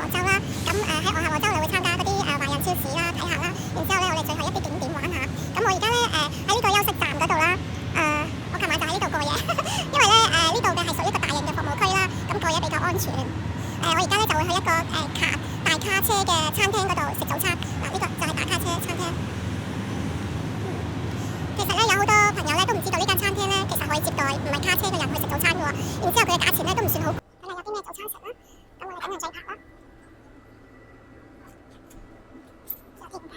杭州啦。咁喺我喺杭州我哋會參加嗰啲華人超市啦，睇下啦。然之後咧，我哋最後一啲景點玩下。咁我而家咧喺呢個休息站嗰度啦。我琴晚就喺呢度過夜，因為咧呢度嘅係屬於一個大型嘅服務區啦，咁過夜比較安全。我而家咧就會去一個大卡車嘅餐廳嗰度食早餐。嗱，呢個就係大卡車餐廳。其實咧有好多朋友咧都唔知道呢間餐廳咧其實可以接待唔係卡車嘅人去食早餐嘅喎。然之後佢嘅價錢咧都唔算好。睇下有啲咩早餐食啦。咁我哋等陣再拍啦。有啲唔睇。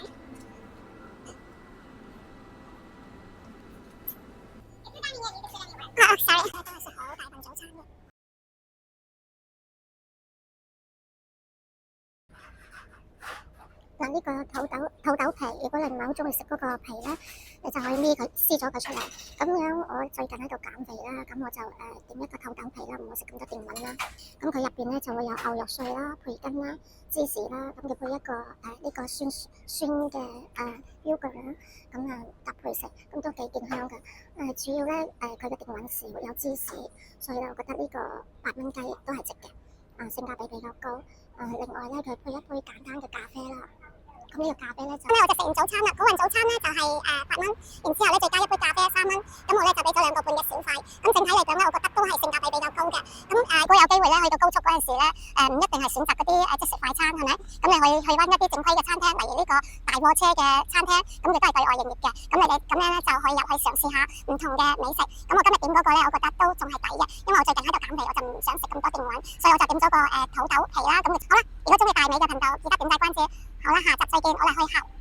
sorry。今日食好大份早餐嘅。嗱，呢個土豆皮，如果你唔係好中意食嗰個皮咧，你就可以撕咗佢出嚟。咁樣我最近喺度減肥啦，咁我就點一個土豆皮啦，唔好食咁多澱粉啦。咁佢入邊咧就會有牛肉碎啦、培根啦、芝士啦，咁要配一個呢個酸嘅yogurt啦，咁搭配食，咁都幾健康㗎。主要咧佢嘅澱粉少，有芝士，所以咧我覺得呢個8蚊雞都係值嘅，性價比比較高。另外咧佢配一杯簡單嘅咖啡啦。咁呢個咖啡咧就，我就食完早餐啦。嗰份早餐咧就係8蚊，然之後咧再加一杯咖啡3蚊，咁我咧就俾咗2個半嘅小費。咁整體嚟講咧，我覺得都係性價比比較高嘅。咁如果有機會咧去到高速嗰陣時咧，唔一定係選擇嗰啲即食快餐係咪？咁你可以去返一啲正規嘅餐廳，例如呢個大貨車嘅餐廳，咁佢都係對外營業嘅。咁你哋咁樣咧就可以入去嘗試下唔同嘅美食。咁我今日點嗰個咧，我覺得都仲係抵嘅，因為我最近喺度減肥，我就唔想食咁多澱粉，所以我就點咗個土豆皮啦。咁好啦，如果中意大美嘅頻道，記得點讚關注。好啦，下集再見，我哋去客。